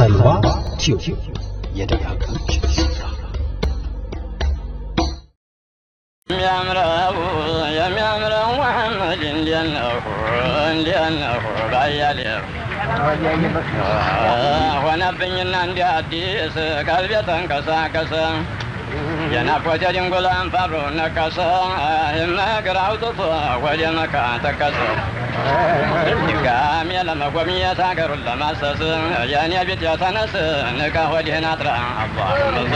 ተልባ ቲዩብ የደጋጎች ስፍራ የሚያምረው መሐመድ እንዲያነሁ ባያሌው ሆነብኝና እንደ አዲስ ቀልቤ ተንቀሳቀሰ የናፍቆቴ ድንጉላን ፈሮ ነቀሰ እግር አውጥቶ ወደ መካ ተከሰ ድጋሜ ለመጎብኘት አገሩን ለማሰስ የእኔ ቤት የተነስ ንቃ ወዲህን አጥራ አላሁመ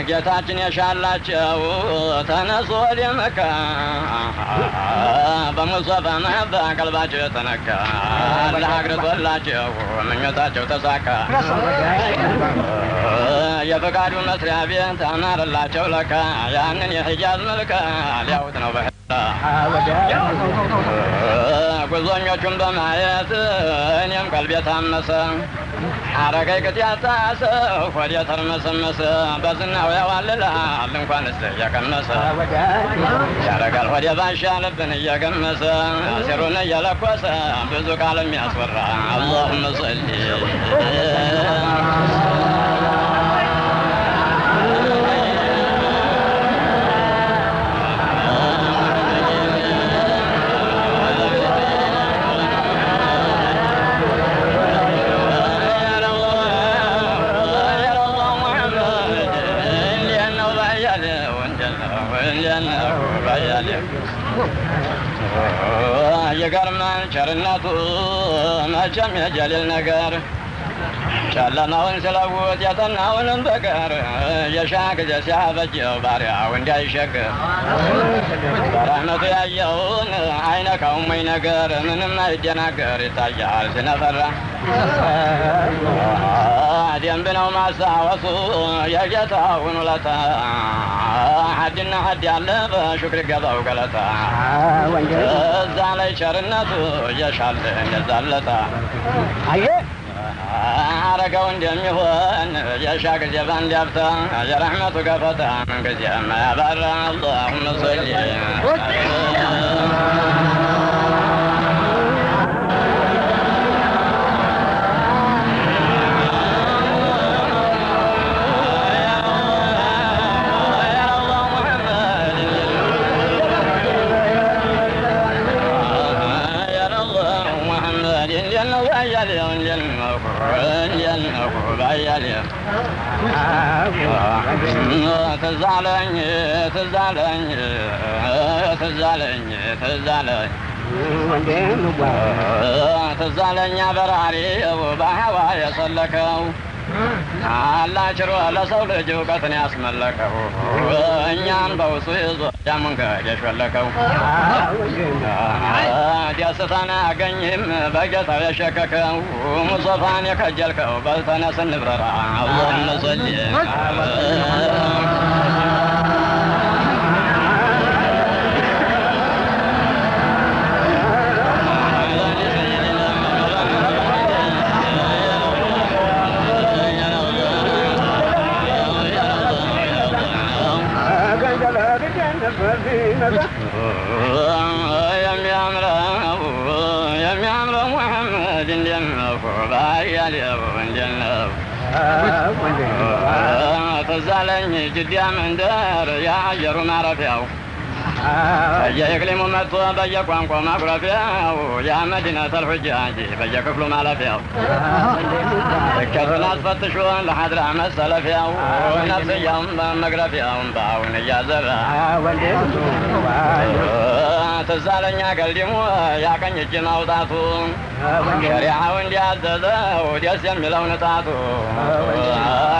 ጌታችን የሻላቸው ተነሱ ወደ መካ በሙስጠፋ መሀባ ቀልባቸው የተነካ ለሀግረቶላቸው ምኞታቸው ተሳካ የፈቃዱ መስሪያ ቤት አማረላቸው ለካ ያንን የሂጃዝ መልካ ሊያውት ነው በህላ ጉዞኞቹን በማየት እኔም ቀልቤ ታመሰ አረገኝ ቅጥ ያጣሰ ሆዴ ተርመሰመሰ በዝናው ያዋልላል እንኳንስ እየቀመሰ ያረጋል ሆዴ ባሻ ልብን እየገመሰ ሲሩን እየለኮሰ ብዙ ቃል የሚያስወራ አላሁመ ሰሊ የገርማን ቸርነቱ መቼም የጀሊል ነገር ጨለማውን ሲለውጥ የጠናውንም በቀር የሻ ጊዜ ሲያበጀው ባሪያው እንዲያይሸግር በረህመቱ ያየውን አይነካውም ወይ ነገር ምንም አይደናገር ይታያል ሲነፈራ ደንብ ነው ማስታወሱ የጌታውን ውለታ ሐድና ሐድ ያለ በሹክር ገባው ገለታ እዛ ላይ ቸርነቱ እየሻለ እንደዛለታ አረገው እንደሚሆን የሻ ጊዜ ባንድ ያፍታ የረሕመቱ ገፈታ ምን ጊዜም ያባራ አላሁመ ሰሊ ትዛለኝ በራሪው በሀዋ የሰለከው አላችሮ ለሰው ልጅ እውቀትን ያስመለከው እኛን በውሱ ይዞ ያመንገድ የሾለከው ደስታን አያገኝም በጌታው የሸከከው ሙስጠፋን የከጀልከው በልተነስ እንብረራ አላሁመ ሰሊ የሚያምረው መሐመድ እንደነው ባያሌው እንደነው ትዛለኝ ጅዳ መንደር የአየሩ ማረፊያው በየእቅሊሙ መጥቶ በየቋንቋ ማኩረፊያው የመዲነተል ሑጃጅ በየክፍሉ ማለፊያው እከቱን አስፈትሾ ለሐድራ መሰለፊያው ነፍስያውን በመግረፊያውን በአሁን እያዘራ ትዛለኛ ገልዲሞ ያቀኝ እጅ ማውጣቱ ሸሪዓው እንዲያዘዘው ደስ የሚለው ንጣቱ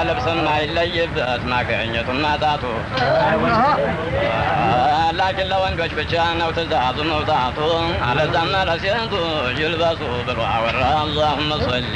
ልብስም አይለይበት ማገኘቱን ማጣቱ ላኪን ለወንዶች ብቻ ነው ትእዛዙ መውጣቱ አለዛማ ለሴቱ ይልበሱ ብሎ አወራ አላሁመ ሰሊ